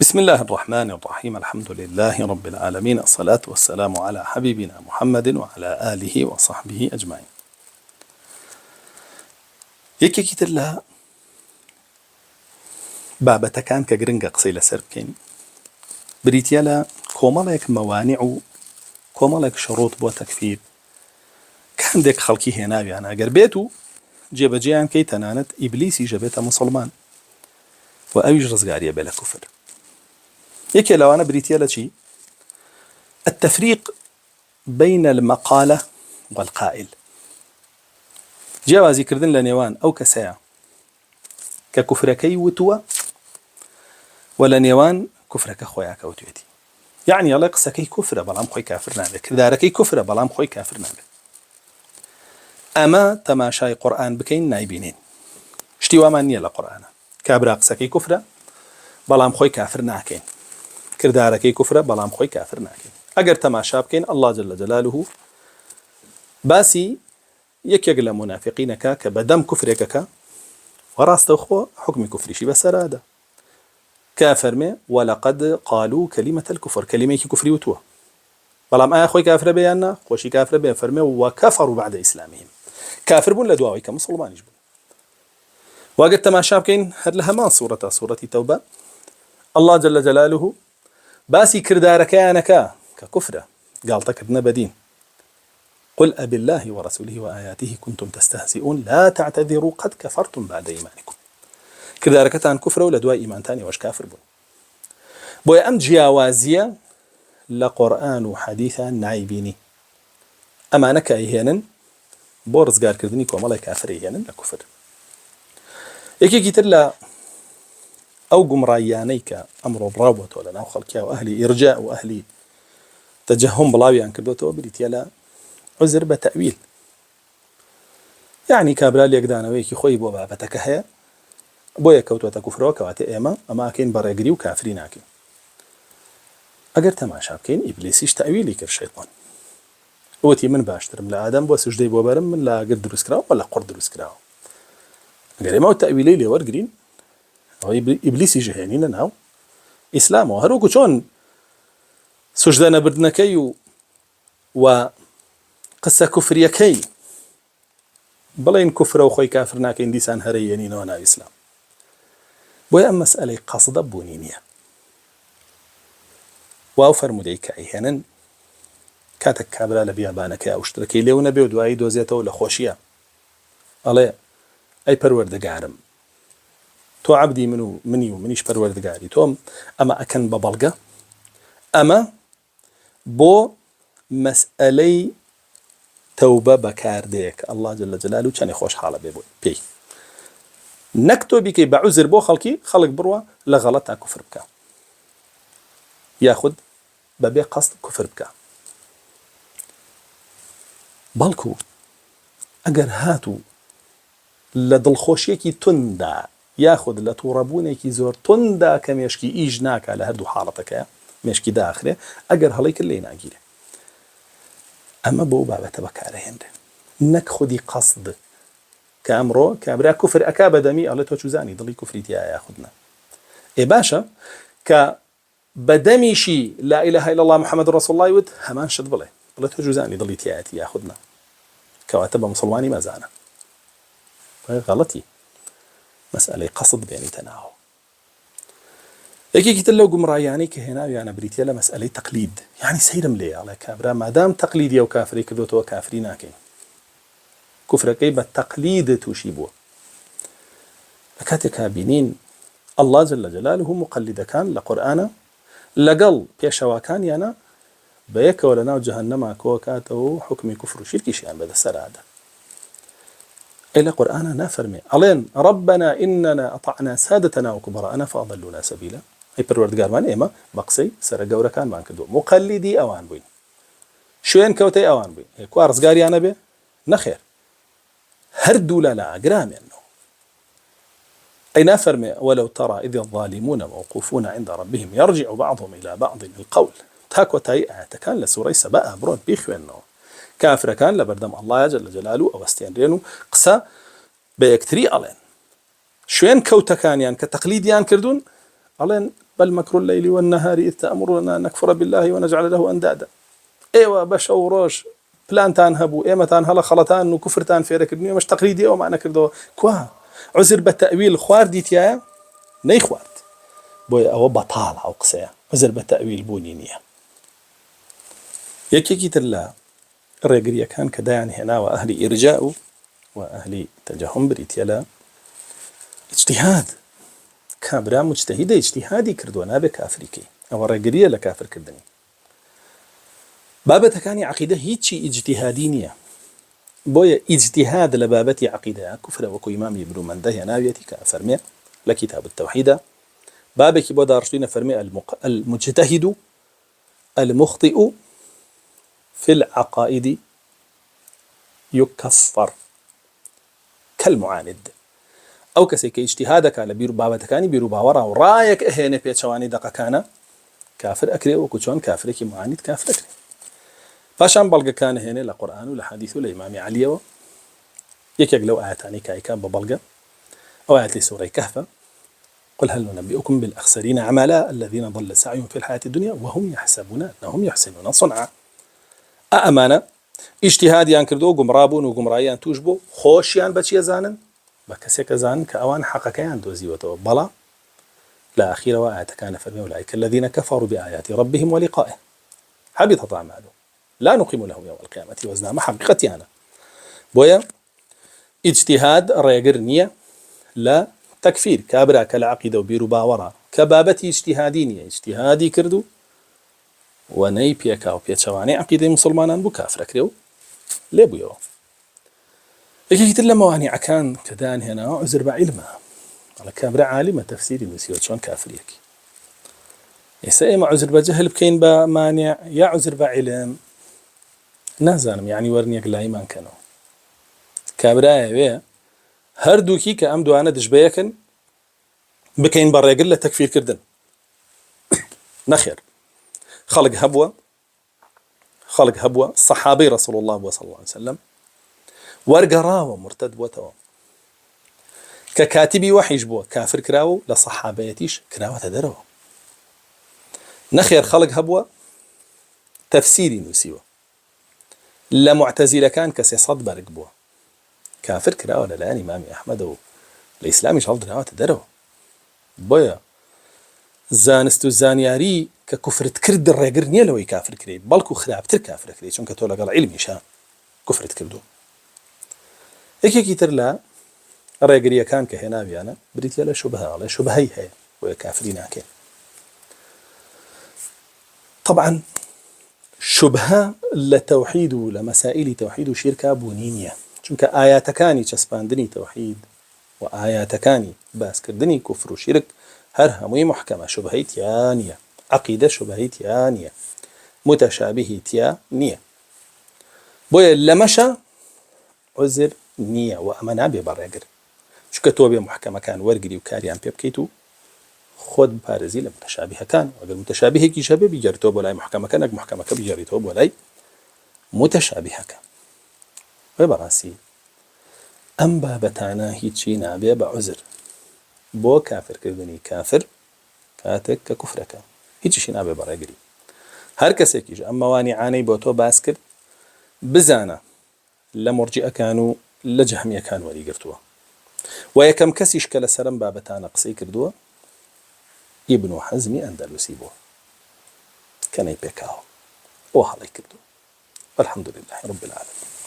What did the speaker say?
بسم الله الرحمن الرحيم. الحمد لله رب العالمين، الصلاة والسلام على حبيبنا محمد وعلى آله وصحبه أجمعين. یەکێکی تر لە بابەتەکان کە گرنگە قسەی لەسەر بکەین بریتیە لە کۆمەڵێک مەوانیع و کۆمەڵێک شەڕوت بۆ تەکفیر کاندێک خەڵکی هێناویان ئەگەر بێت و جێبەجێیان کەی تەنانەت ئیبلیسی ژەبێتە موسڵمان و ئەویش ڕزگاریە بێ لە کوفر. یەکێ لەوانە بریتیە لە چی؟ التفريق بين المقالة والقائل، جیاوازی کردن لە نێوان ئەو کەسەیە کە کوفرەکەی وتووە و لە نێوان کوفرەکە خۆیان کەوتوێتی. یعنی ئەڵێ قسەکەی کوفرە بەڵام خۆی کافر نابێت، کردارەکەی کوفرە بەڵام خۆی کافر نابێت. ئەمە تەماشای قورئان بکەین نایبینین. شتی وامان نییە لە قورئانە کابرا قسەکەی کوفرە بەڵام خۆی کافر ناکەین، کردارەکەی کوفرە بەڵام خۆی کافر ناکەین. ئەگەر تەماشا بکەین الله جل جلاله باسی یەکێک لە منافقینەکە کە بەدەم کوفرێکەکە وەڕاستەوخۆ حکمی کوفریشی بەسەرادا کە فەرمێ وەلەقەد قالوا كلمة الكفر، کەلیمەیەکی کوفری وتووە بەڵام ئایا خۆی کافرە بێ یان نا؟ خۆشی کافرە بێ. فەرمێ وەکەفەروا بعد ئیسلامهم، کافر بوون لە دواوەی کە مسڵمانیش بوون. واگەر تەماشا بکەین هەر لە هەمان سوورەتە سوورەتی تەوبە الله جل جلاله باسی کردارەکەیانەکە کە کوفرە گاڵتەکردنە بەدین. قل أب الله ورسوله وآياته كنتم تستهزئون لا تعتذروا قد كفرتم بعد إيمانكم. کردارەکەتان کوفرە و لە دوای ئیمانتانی وەش کافر بوون. بۆیە ئەم جیاوازیە لە قورئان و حەدیثە نایبینی. ئەمانە کە ئەیهێنن بۆ ڕزگارکردنی کۆمەڵی کافر ئەیهێنن لە کوفر. یەکێکی تر لە ئەو گومڕاییانەی کە ئەمڕۆ بڕاوبۆتەوە لە ناو خەڵکیا و ئەهلی ئیرجاء و ئەهلی تەجەهم بڵاویان کردوتەوە بریتیە لە عوزر بە تەئویل. یعنی کابرا لێکدانەوەیەکی خۆی بۆ بابەتەکە هەیە بۆ یەکەوتوەتە کوفرەوە کەواتە ئێمە ئەماکەین بەڕێگری و کافری ناکەین. ئەگەر تەماشا بکەین ئیبلیسیش تەئویلی کرد شەیطان. وتی من باشترم لە ئادەم بۆ سوژدەی بۆ بەرم، من لە ئاگر دروستکراوە بە لە قوڕ دروستکراوە. ئەگەر ئێمە تەئویلەی لێوەرگرین ئەوەی ئیبلیسی ژەهێنینە ناو ئیسلامەوە، هەروەکو چۆن سوژدە نەبردنەکەی و قسە کوفریەکەی بڵێن کوفرە و خۆی کافر ناکەین دیسان هەرە یێنینەوە ناو ئیسلام. بۆیە ئەم مەسئلەی قەسدە بوونی نییە. واو فەرمودەی کە ئەیهێنن کاتێک کابرا لە بیابانەکەی ئەو شتەکەی لێو نەبێ و دوایی دۆزێتەوە لە خۆشیە ئەڵێ ئەی پەروەردگارم تۆ عەبدی من و منیش پەروەردگاری تۆم، ئەمە ئەکەن بە بەڵگە، ئەمە بۆ مەسئلەی تەوبە بەکاردەیەک الله جل جلاله چەندی خۆشحاڵە بێ بۆ پێی. نەک تۆ بیکەی بە عوزر بۆ خەڵکی خەڵک بڕوە لە غەڵەت تا کوفر بکە یاخود بەبێ قەست کوفر بکە. بەڵکو ئەگەر هاتوو لە دڵخۆشیەکی توندا یاخود لە تووڕەبوونێکی زۆر توندا کە مێشکی ئیش ناکە لە هەردوو حاڵەتەکەیە مێشکی داخرێ ئەگەر هەڵەی کرد لێی ناگیرێ. ئەمە بۆ بابەتە بەکارەهێنرێ نەک خودی قەسد کە ئەمڕۆ کابرا کوفر ئەکا بەدەمی ئەڵێ تۆ چوزانی دڵی کوفریتیایە یاخود نا. ئێ باشە کە بەدەمیشی لا ئیلاهە ئیلا الله محەممەد ڕەسوڵ الله وت هەمان شت بڵێ تۆ چوزانی دڵی تایەتی یاخود نا، کەواتە بە مسڵمانی مەزانە. غەڵەتی مەسئلەی قەسد بێنیتە ناو. یەکێکی تر لەو گومڕاییانەی کە هێناویانە بریتیە لە مەسئلەی تەقلید. یعنی سەیرم لێ ئەڵێ کابرا مادام تەقلیدیە و کافری کردوتەوە کافری ناکەین، کوفرەکەی بە تەقلید تووشی بووە. لە کاتێکا بینین الله جل جلاله مقلدەکان لە قورئانە لەگەڵ پێشەواکانیانە بە یەکەوە لە ناو جەهەنەما کۆکاتەوە و حکمی کوفر و شیرکیشیان بەدەسەرادا. إلى قرآن نافرمي علين ربنا إننا أطعنا سادتنا وكبراءنا فأضلونا سبيلا. هي پروردگار من إما بقسي سر جورا كان مان كدو مقلدي أوان بين شوين كوتي أوان بين هي كوارس جاري أنا به نخير هردو لا أجرام إنه أي نافرمي ولو ترى إذ الظالمون موقوفون عند ربهم يرجع بعضهم إلى بعض القول تاكو تاي كان لسوري سباء برود بيخو إنه كافر كان لبردم الله جل جلاله أو استيانرينو قصة بيكتري ألين شوين كوتا كان يعني كتقليديان كردون ألين بل مكر الليل والنهار إذ تأمرنا أن نكفر بالله ونجعل له أندادا. إيوة باش أو روش بلانتان هبو إيمتان هلا خلطان وكفرتان في ركبني ومش تقليدي أو معنى كردو كوا عذر بالتأويل خوار ديتيا نيخوارد بوي أو بطال أو قسيا عذر بالتأويل بونينيا يكي تلا الرجرية كان كداعي هنا وأهل إرجاء وأهل تجهم بريتيلا اجتهاد كابرا مجتهد اجتهادي كردوانا بكافريكي أو الرجرية لكافر كردني بابة كان عقيدة هيتشي اجتهادينية بويا اجتهاد لبابتي عقيدة كفر وكو إمام ابن منده ناويتي كافرمي لكتاب التوحيد بابك بو دارشتين فرمي المجتهد المخطئ في العقائد يكفر كالمعاند أو كسيك اجتهادك على بيرو بابة كان بيرو باورا ورايك إهيني بيت شواني دقا كان كافر أكري وكوشون كافرك معاند كافر أكري فاشان بلغ كان هنا لقرآن ولحديث لإمام علي يكيق لو آياتاني كايكان ببلغ أو آيات لسورة كهف قل هل ننبئكم بالأخسرين أعمالا الذين ضل سعيهم في الحياة الدنيا وهم يحسبون أنهم يحسنون صنعا أأمانة اجتهاديان كردو قمرابون وقمرايان توجبو خوشيان بچي زانن بكسيك زانن كأوان حقكيان دوزيوتو بلا لا أخير وآيات كان فرمي أولئك الذين كفروا بآيات ربهم ولقائه حبطت أعمالهم لا نقيم لهم يوم القيامة وزنا ما حقيقتي أنا بويا اجتهاد ريقرنية لا تكفير كابرا كالعقيدة وبيرو باورا كبابتي اجتهادينية اجتهادي كردو وني بيكا وبيتشواني عقيدة مسلمان بو كافر كريو ليه بيو لكي كتر لما واني عكان كدان هنا عذر بعلمها على كابرا عالمة تفسيري مسيوت شون كافر يكي يسا ما عذر بجهل بكين بمانع يا عذر بعلم نازانم يعني ورني يقلا إيمان كانوا كابرايا بيه هردوكي كأم دوانا دشبيكن بكين برا يقل تكفير كردن نخير خلق هبوة صحابي رسول الله صلى الله عليه وسلم ورقراوة مرتد بوتوا ككاتبي وحي جبوه كافر كراو لصحابيتيش كراوة تدروا نخير خلق هبوة تفسيري نسيوه لمعتزلة كان كسي صد برقبوه كافر كراوة للآن إمام أحمد الإسلامي شغل دراوة تدروا بويا زانستو زانياري ككفر تكرد الرقرنية لو يكافر كري بلكو خراب تر كافر كري چونك تولا قال علمي شا كفر تكردو اكي كتر لا الرقرية كان كهنا بيانا بريت يلا شبهة على شبهي هي وكافرين هكين طبعا شبهة لتوحيد لمسائل توحيد وشركة بونينية چونك آياتكاني چسباندني توحيد وآياتكاني باس كردني كفر وشرك هر هموي محكمة شبهيت يانية عقيدة شبهيت يانية متشابهيت يانية بويا لمشا عذر نية وأمنا ببرقر شو كتوبة محكمة كان ورقري وكاريان بيبكيتو خود بارزي لمتشابه كان وأقل متشابه كي شبه بيجاريتوب ولاي محكمة كان محكمة بيجاريتوب ولاي متشابه كان وبراسي أم بابتانا هيتشي نابي بعذر بو كافر كردني كافر كاتك ككفرك هيتشي شي نابي برقري هر كسيكيش أما واني عاني بوتو باسكر بزانا لمرجئة كانوا لجهمية كانوا ولي قرتوا ويكم كسيش كلا سرم بابتانا قصي كردوا ابن حزمي أندلسي بو كان يبكاو وحالي كردوا والحمد لله رب العالمين.